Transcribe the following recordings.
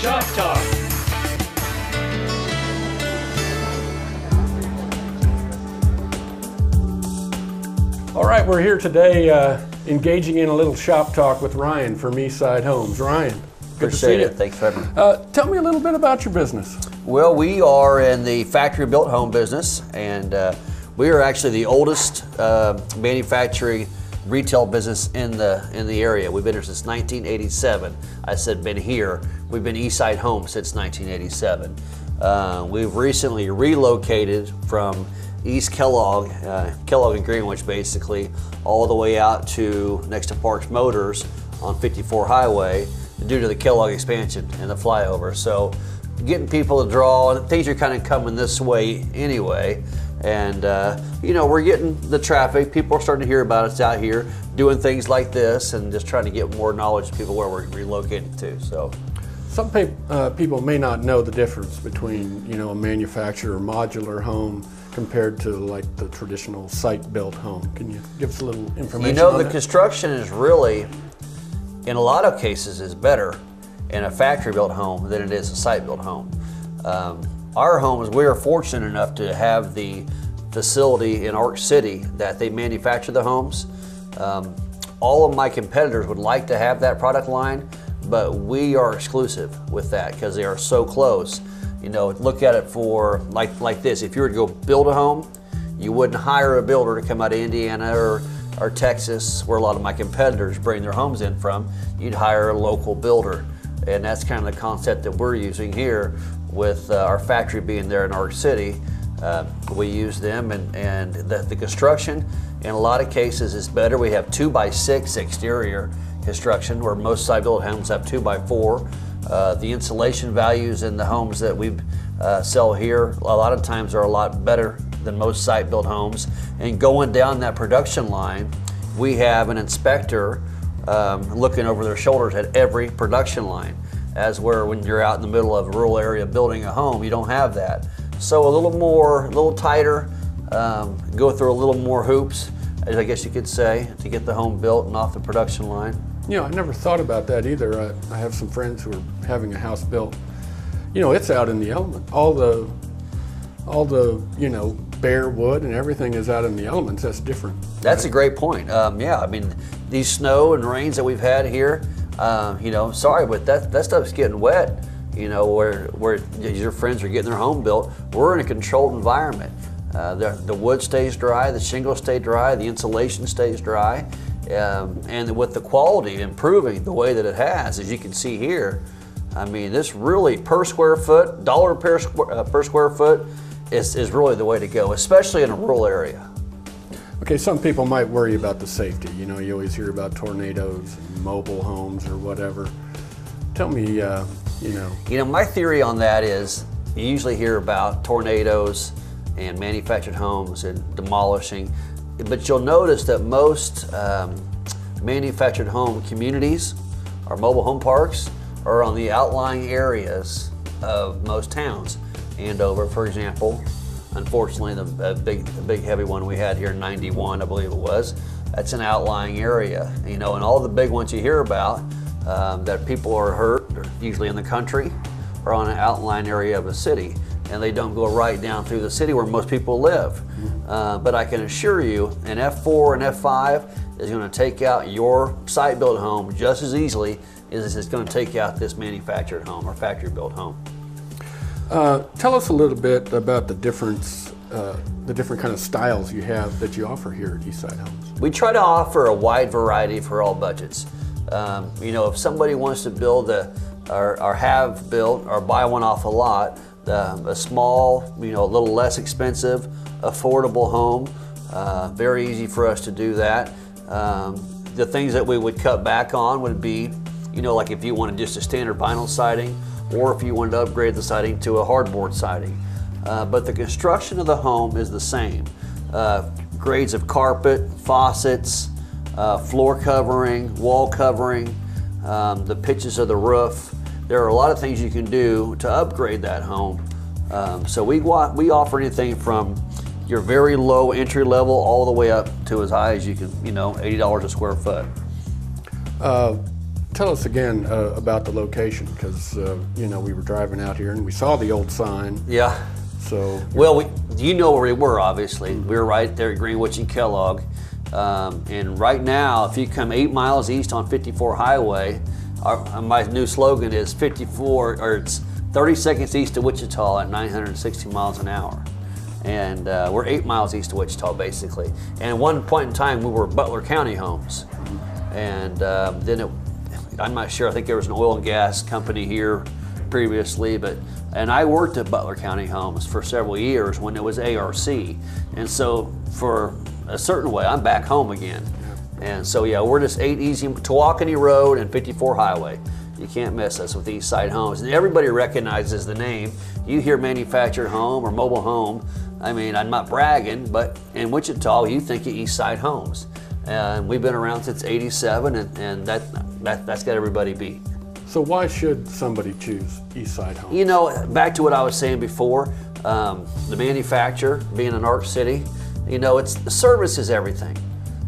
Shop Talk. All right, we're here today engaging in a little shop talk with Ryan from Eastside Homes. Ryan, good to see you. Thanks for having me. Tell me a little bit about your business. Well, we are in the factory-built home business, and we are actually the oldest manufacturing retail business in the area. We've been here since 1987. I said been here. We've been Eastside Homes since 1987. We've recently relocated from East Kellogg, Kellogg and Greenwich basically, all the way out to next to Parks Motors on 54 Highway due to the Kellogg expansion and the flyover. So getting people to draw, things are kind of coming this way anyway. And you know, we're getting the traffic. People are starting to hear about us out here doing things like this and just trying to get more knowledge to people where we're relocating to. So some people may not know the difference between, you know, a manufactured or modular home compared to like the traditional site-built home. Can you give us a little information? You know, on the that? construction is really, in a lot of cases, is better in a factory-built home than it is a site-built home. Our homes, we are fortunate enough to have the facility in Ark City that they manufacture the homes. All of my competitors would like to have that product line, but we are exclusive with that because they are so close. You know, look at it for like this. If you were to go build a home, you wouldn't hire a builder to come out of Indiana or Texas, where a lot of my competitors bring their homes in from. You'd hire a local builder. And that's kind of the concept that we're using here with our factory being there in Ark City. We use them, and the construction in a lot of cases is better. We have 2x6 exterior construction where most site-built homes have 2x4. The insulation values in the homes that we sell here a lot of times are a lot better than most site-built homes. And going down that production line, we have an inspector looking over their shoulders at every production line, as where when you're out in the middle of a rural area building a home, you don't have that. So a little tighter, go through a little more hoops, as I guess you could say, to get the home built and off the production line. You know, I never thought about that either. I have some friends who are having a house built. You know, it's out in the element. All the you know, bare wood and everything is out in the elements. That's different. That's a great point. Yeah, I mean, these snow and rains that we've had here, you know, sorry, but that stuff's getting wet. You know, where your friends are getting their home built, we're in a controlled environment. The wood stays dry, the shingles stay dry, the insulation stays dry. And with the quality improving the way that it has, as you can see here, I mean, this really per square foot, dollar per square foot is really the way to go, especially in a rural area. Okay, some people might worry about the safety. You know, you always hear about tornadoes and mobile homes or whatever. Tell me, you know. You know, my theory on that is you usually hear about tornadoes and manufactured homes and demolishing. But you'll notice that most manufactured home communities or mobile home parks are on the outlying areas of most towns. Andover, for example, unfortunately, the big heavy one we had here in '91, I believe it was, that's an outlying area. You know, and all the big ones you hear about that people are hurt, usually in the country, are on an outlying area of a city. And they don't go right down through the city where most people live. But I can assure you, an F4 and F5 is going to take out your site-built home just as easily as it's going to take out this manufactured home or factory-built home. Tell us a little bit about the difference, the different kind of styles you have that you offer here at Eastside Homes. We try to offer a wide variety for all budgets. You know, if somebody wants to build or have built or buy one off a lot, a small, you know, a little less expensive, affordable home, very easy for us to do that. The things that we would cut back on would be, you know, like if you wanted just a standard vinyl siding, or if you wanted to upgrade the siding to a hardboard siding. But the construction of the home is the same. Grades of carpet, faucets, floor covering, wall covering, the pitches of the roof. There are a lot of things you can do to upgrade that home. So we offer anything from your very low entry level all the way up to as high as you can, you know, $80 a square foot. tell us again about the location, because you know, we were driving out here and we saw the old sign. Yeah. So well, you know where we were. Obviously, we were right there at Greenwich and Kellogg, and right now, if you come 8 miles east on 54 Highway, my new slogan is 54, or it's 30 seconds east of Wichita at 960 miles an hour. And we're 8 miles east of Wichita, basically. And at one point in time, we were Butler County Homes. And then I'm not sure, I think there was an oil and gas company here previously, and I worked at Butler County Homes for several years when it was ARC. And so for a certain way, I'm back home again. And so yeah, we're just 8 easy, Tawakoni Road and 54 Highway. You can't miss us with Eastside Homes. And everybody recognizes the name. You hear manufactured home or mobile home, I mean, I'm not bragging, but in Wichita, you think of Eastside Homes. And we've been around since '87, and that's got everybody beat. So why should somebody choose Eastside Homes? You know, back to what I was saying before, the manufacturer being in Ark City, you know, the service is everything.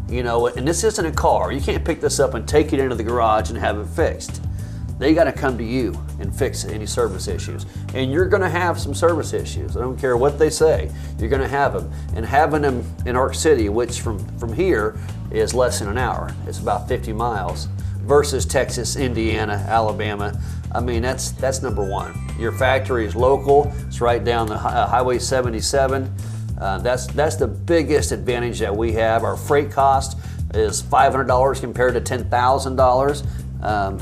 You know, and this isn't a car. You can't pick this up and take it into the garage and have it fixed. They got to come to you and fix any service issues. And you're going to have some service issues. I don't care what they say. You're going to have them. And having them in Ark City, which from here is less than an hour. It's about 50 miles versus Texas, Indiana, Alabama. I mean, that's number one. Your factory is local. It's right down the Highway 77. That's the biggest advantage that we have. Our freight cost is $500 compared to $10,000.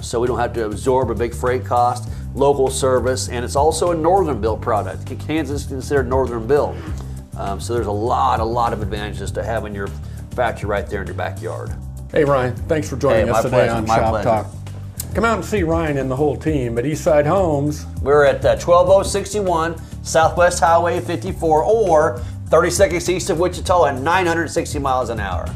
So we don't have to absorb a big freight cost, local service, and it's also a northern built product. Kansas is considered northern built. So there's a lot of advantages to having your factory right there in your backyard. Hey Ryan, thanks for joining us today on My Shop pleasure. Talk. Come out and see Ryan and the whole team at Eastside Homes. We're at 12061 Southwest Highway 54, or 30 seconds east of Wichita at 960 miles an hour.